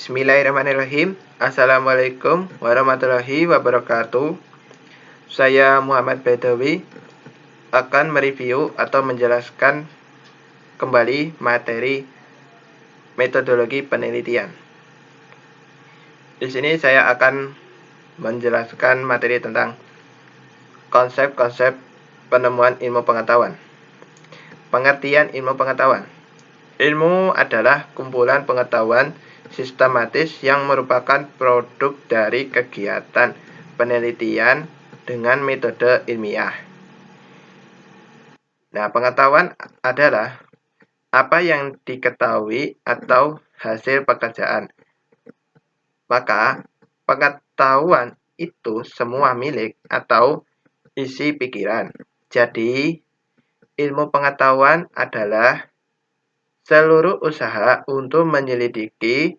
Bismillahirrahmanirrahim. Assalamualaikum warahmatullahi wabarakatuh. Saya Muhammad Badawi akan mereview atau menjelaskan kembali materi metodologi penelitian. Di sini saya akan menjelaskan materi tentang konsep-konsep penemuan ilmu pengetahuan. Pengertian ilmu pengetahuan. Ilmu adalah kumpulan pengetahuan sistematis yang merupakan produk dari kegiatan penelitian dengan metode ilmiah. Nah, pengetahuan adalah apa yang diketahui atau hasil pekerjaan. Maka, pengetahuan itu semua milik atau isi pikiran. Jadi, ilmu pengetahuan adalah seluruh usaha untuk menyelidiki,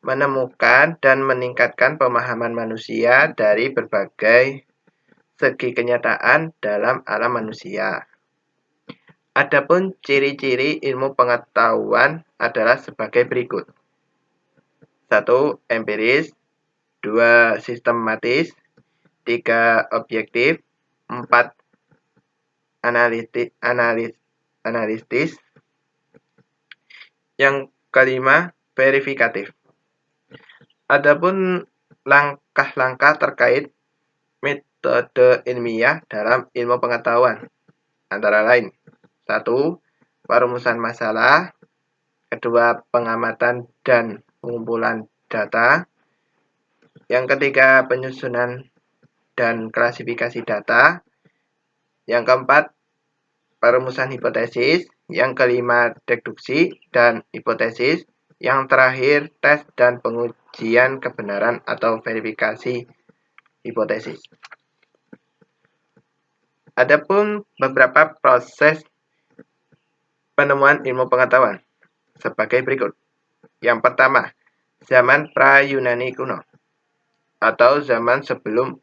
menemukan, dan meningkatkan pemahaman manusia dari berbagai segi kenyataan dalam alam manusia. Adapun ciri-ciri ilmu pengetahuan adalah sebagai berikut. 1. Empiris. 2. Sistematis. 3. Objektif. 4. Analitis. Yang kelima, verifikatif. Adapun langkah-langkah terkait metode ilmiah dalam ilmu pengetahuan antara lain: 1. Perumusan masalah. 2. Pengamatan dan pengumpulan data. Yang ketiga, penyusunan dan klasifikasi data. Yang keempat, perumusan hipotesis. Yang kelima, deduksi dan hipotesis. Yang terakhir, tes dan pengujian kebenaran atau verifikasi hipotesis. Adapun beberapa proses penemuan ilmu pengetahuan sebagai berikut. Yang pertama, zaman pra-Yunani kuno atau zaman sebelum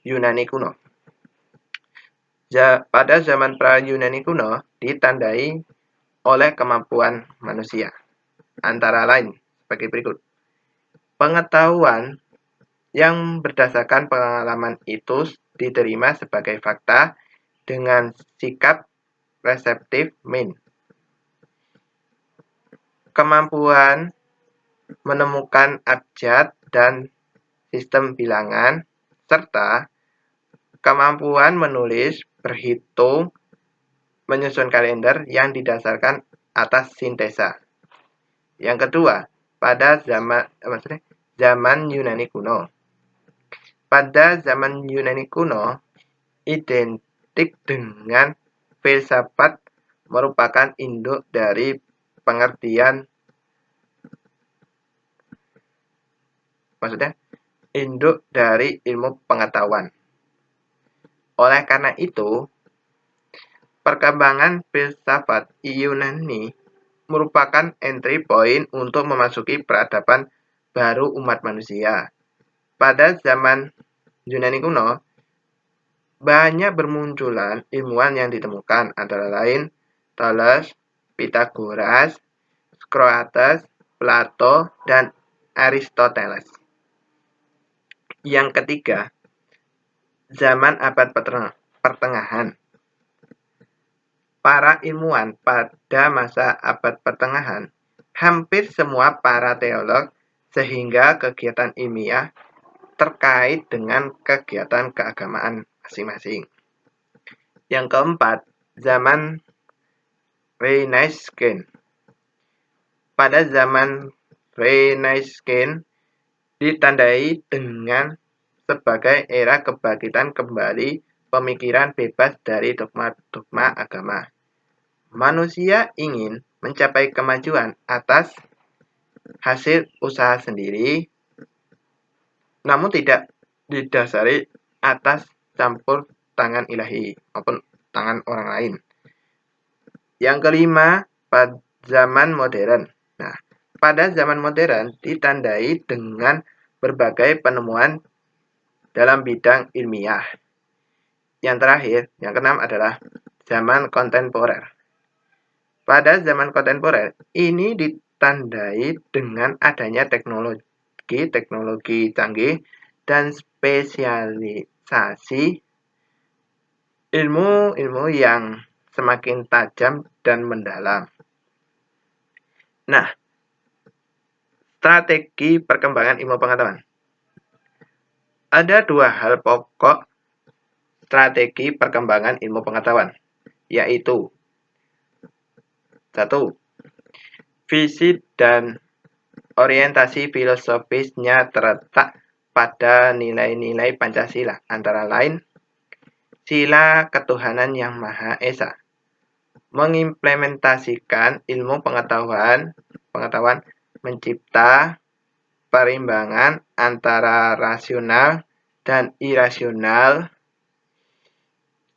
Yunani kuno. Pada zaman pra-Yunani kuno ditandai oleh kemampuan manusia, antara lain sebagai berikut. Pengetahuan yang berdasarkan pengalaman itu diterima sebagai fakta dengan sikap reseptif min. Kemampuan menemukan abjad dan sistem bilangan, serta kemampuan menulis, berhitung, menyusun kalender yang didasarkan atas sintesa. Yang kedua, pada zaman Yunani kuno. Pada zaman Yunani kuno, identik dengan filsafat merupakan induk dari pengertian, induk dari ilmu pengetahuan. Oleh karena itu, perkembangan filsafat Yunani merupakan entry point untuk memasuki peradaban baru umat manusia. Pada zaman Yunani kuno, banyak bermunculan ilmuwan yang ditemukan, antara lain Thales, Pythagoras, Socrates, Plato, dan Aristoteles. Yang ketiga, zaman abad pertengahan. Para ilmuwan pada masa abad pertengahan hampir semua para teolog, sehingga kegiatan ilmiah terkait dengan kegiatan keagamaan masing-masing. Yang keempat, zaman Renaissance. Pada zaman Renaissance ditandai dengan sebagai era kebangkitan kembali pemikiran bebas dari dogma-dogma agama. Manusia ingin mencapai kemajuan atas hasil usaha sendiri, namun tidak didasari atas campur tangan ilahi maupun tangan orang lain. Yang kelima, pada zaman modern. Nah, pada zaman modern ditandai dengan berbagai penemuan dalam bidang ilmiah. Yang terakhir, yang keenam adalah zaman kontemporer. Pada zaman kontemporer ini ditandai dengan adanya teknologi canggih dan spesialisasi ilmu yang semakin tajam dan mendalam. Nah, strategi perkembangan ilmu pengetahuan. Ada dua hal pokok strategi perkembangan ilmu pengetahuan, yaitu 1. Visi dan orientasi filosofisnya terletak pada nilai-nilai Pancasila, antara lain sila ketuhanan yang Maha Esa. Mengimplementasikan ilmu pengetahuan mencipta perimbangan antara rasional dan irasional,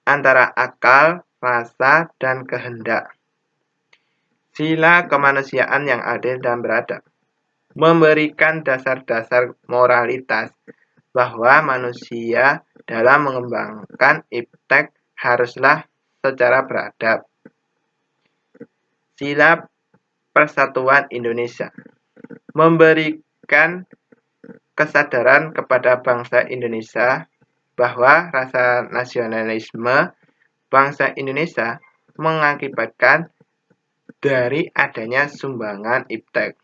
antara akal, rasa, dan kehendak. Sila kemanusiaan yang adil dan beradab memberikan dasar-dasar moralitas bahwa manusia dalam mengembangkan iptek haruslah secara beradab. Sila Persatuan Indonesia memberikan kesadaran kepada bangsa Indonesia bahwa rasa nasionalisme bangsa Indonesia mengakibatkan dari adanya sumbangan iptek.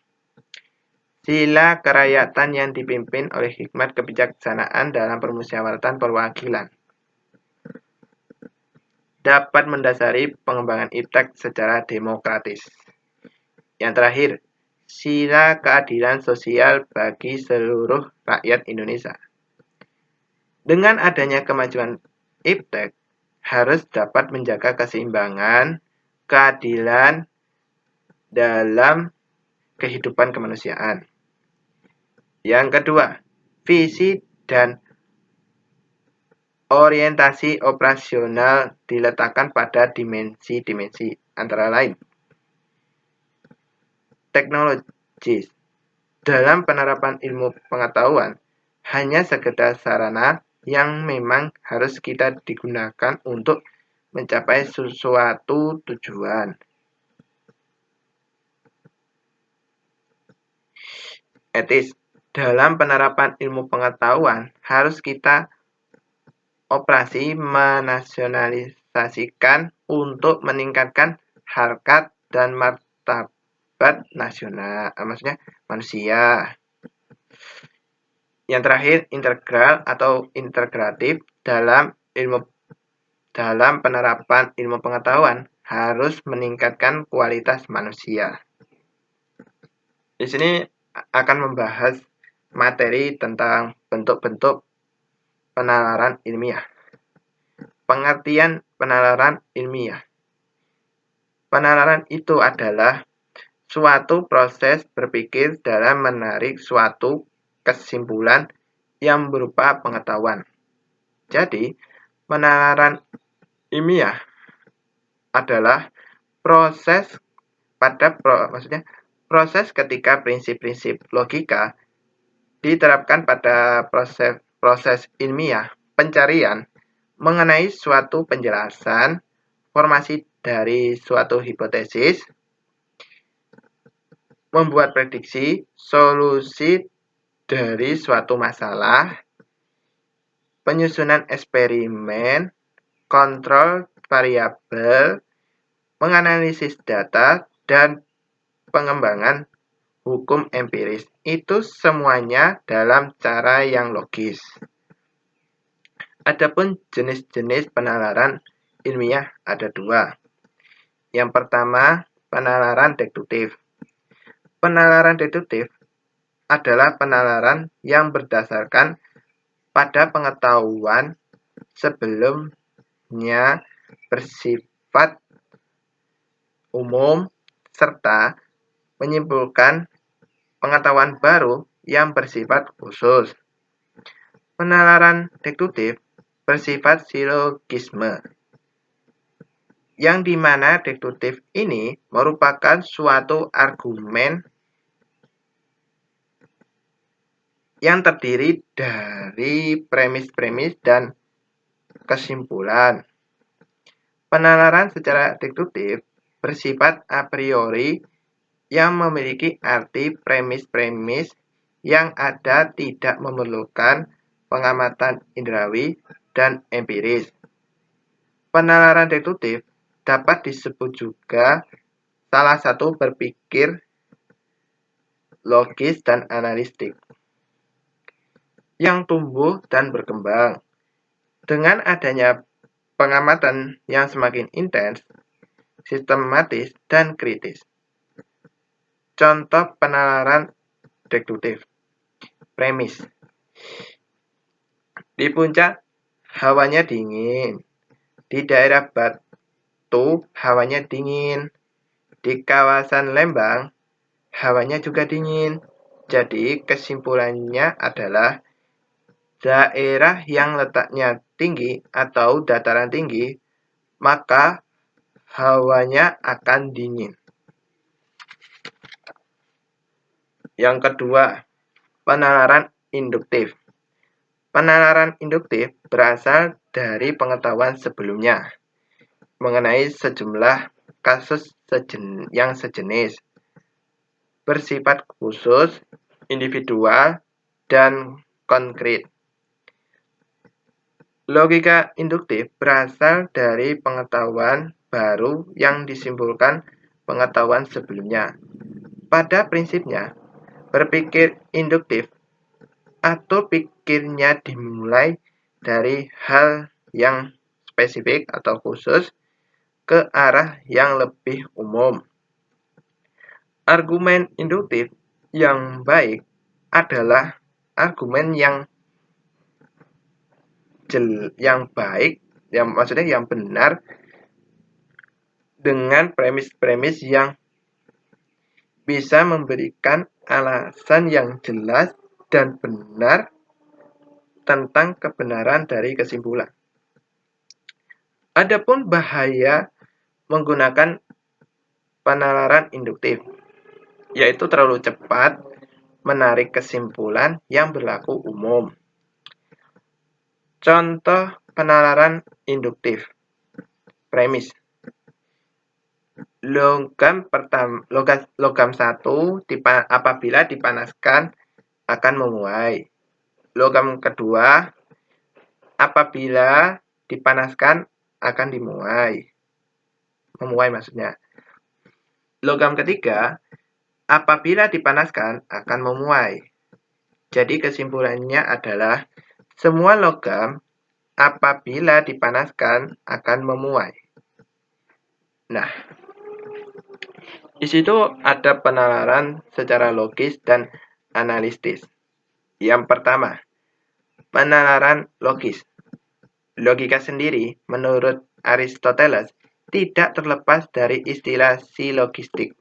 Sila kerakyatan yang dipimpin oleh hikmat kebijaksanaan dalam permusyawaratan perwakilan dapat mendasari pengembangan iptek secara demokratis. Yang terakhir, sila keadilan sosial bagi seluruh rakyat Indonesia. Dengan adanya kemajuan iptek, harus dapat menjaga keseimbangan, keadilan dalam kehidupan kemanusiaan. Yang kedua, visi dan orientasi operasional diletakkan pada dimensi-dimensi, antara lain teknologis. Dalam penerapan ilmu pengetahuan, hanya sekedar sarana yang memang harus kita digunakan untuk mencapai suatu tujuan. Etis. Dalam penerapan ilmu pengetahuan, harus kita operasi menasionalisasikan untuk meningkatkan harkat dan martabat nasional, maksudnya manusia. Yang terakhir, integral atau integratif. Dalam penerapan ilmu pengetahuan harus meningkatkan kualitas manusia. Di sini akan membahas materi tentang bentuk-bentuk penalaran ilmiah. Pengertian penalaran ilmiah. Penalaran itu adalah suatu proses berpikir dalam menarik suatu kesimpulan yang berupa pengetahuan. Jadi, penalaran ilmiah adalah proses ketika prinsip-prinsip logika diterapkan pada proses ilmiah pencarian mengenai suatu penjelasan, formasi dari suatu hipotesis, membuat prediksi, solusi dari suatu masalah, penyusunan eksperimen, kontrol variabel, menganalisis data, dan pengembangan hukum empiris. Itu semuanya dalam cara yang logis. Adapun jenis-jenis penalaran ilmiah ada dua. Yang pertama, penalaran deduktif. Penalaran deduktif adalah penalaran yang berdasarkan pada pengetahuan sebelumnya bersifat umum serta menyimpulkan pengetahuan baru yang bersifat khusus. Penalaran deduktif bersifat silogisme, yang dimana deduktif ini merupakan suatu argumen yang terdiri dari premis-premis dan kesimpulan. Penalaran secara deduktif bersifat a priori yang memiliki arti premis-premis yang ada tidak memerlukan pengamatan indrawi dan empiris. Penalaran deduktif dapat disebut juga salah satu berpikir logis dan analitik yang tumbuh dan berkembang. Dengan adanya pengamatan yang semakin intens, sistematis, dan kritis. Contoh penalaran deduktif. Premis. Di puncak, hawanya dingin. Di daerah Batu, hawanya dingin. Di kawasan Lembang, hawanya juga dingin. Jadi, kesimpulannya adalah daerah yang letaknya tinggi atau dataran tinggi, maka hawanya akan dingin. Yang kedua, penalaran induktif. Penalaran induktif berasal dari pengetahuan sebelumnya mengenai sejumlah kasus yang sejenis, bersifat khusus, individual, dan konkret. Logika induktif berasal dari pengetahuan baru yang disimpulkan pengetahuan sebelumnya. Pada prinsipnya, berpikir induktif atau pikirnya dimulai dari hal yang spesifik atau khusus ke arah yang lebih umum. Argumen induktif yang baik adalah argumen yang baik, maksudnya yang benar dengan premis-premis yang bisa memberikan alasan yang jelas dan benar tentang kebenaran dari kesimpulan. Adapun bahaya menggunakan penalaran induktif, yaitu terlalu cepat menarik kesimpulan yang berlaku umum. Contoh penalaran induktif. Premis. Logam satu apabila dipanaskan akan memuai. Logam kedua apabila dipanaskan akan dimuai. Memuai maksudnya. Logam ketiga apabila dipanaskan akan memuai. Jadi kesimpulannya adalah semua logam apabila dipanaskan akan memuai. Nah, di situ ada penalaran secara logis dan analitis. Yang pertama, penalaran logis. Logika sendiri, menurut Aristoteles, tidak terlepas dari istilah silogistik.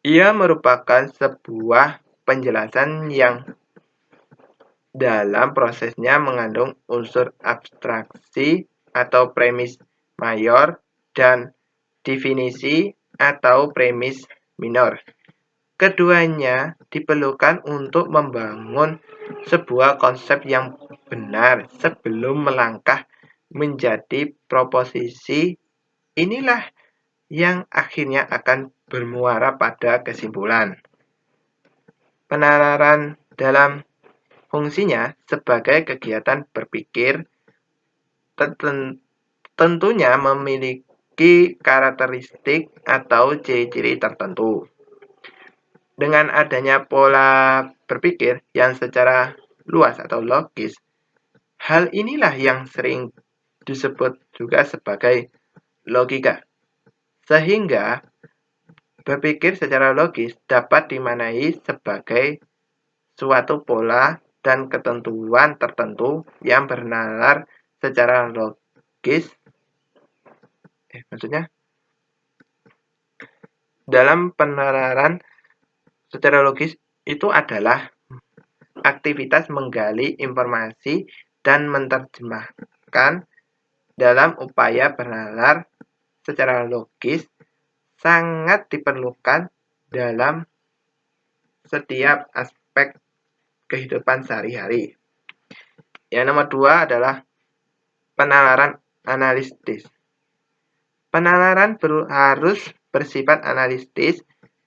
Ia merupakan sebuah penjelasan yang dalam prosesnya mengandung unsur abstraksi atau premis mayor dan definisi atau premis minor. Keduanya diperlukan untuk membangun sebuah konsep yang benar sebelum melangkah menjadi proposisi. Inilah yang akhirnya akan bermuara pada kesimpulan. Penalaran dalam fungsinya sebagai kegiatan berpikir tentunya memiliki karakteristik atau ciri-ciri tertentu. Dengan adanya pola berpikir yang secara luas atau logis, hal inilah yang sering disebut juga sebagai logika. Sehingga berpikir secara logis dapat dimaknai sebagai suatu pola dan ketentuan tertentu yang bernalar secara logis. Dalam penalaran secara logis itu adalah aktivitas menggali informasi dan menerjemahkan dalam upaya bernalar secara logis sangat diperlukan dalam setiap aspek kehidupan sehari-hari. Yang nomor 2 adalah penalaran analitis. Penalaran harus bersifat analitis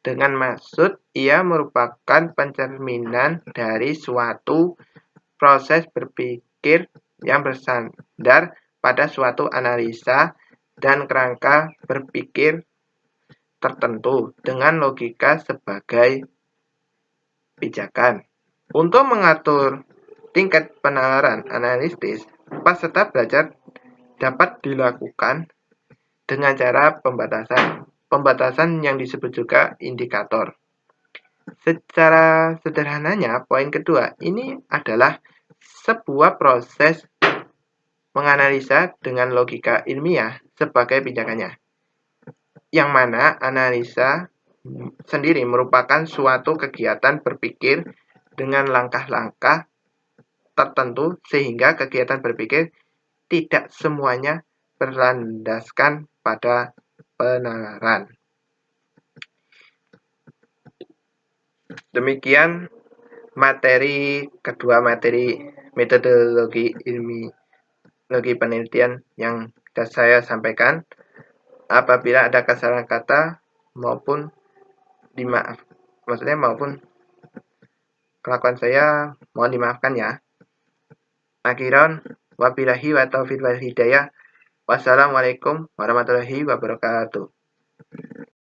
dengan maksud ia merupakan pencerminan dari suatu proses berpikir yang bersandar pada suatu analisa dan kerangka berpikir tertentu dengan logika sebagai pijakan. Untuk mengatur tingkat penalaran analitis, peserta belajar dapat dilakukan dengan cara pembatasan yang disebut juga indikator. Secara sederhananya, poin kedua ini adalah sebuah proses menganalisa dengan logika ilmiah sebagai pijakannya, yang mana analisa sendiri merupakan suatu kegiatan berpikir dengan langkah-langkah tertentu sehingga kegiatan berpikir tidak semuanya berlandaskan pada penalaran. Demikian materi kedua, materi metodologi ilmiah penelitian yang saya sampaikan. Apabila ada kesalahan kata maupun maupun kelakuan saya, mohon dimaafkan ya. Akhiran, wabillahi wa taufiq wal hidayah. Wassalamualaikum warahmatullahi wabarakatuh.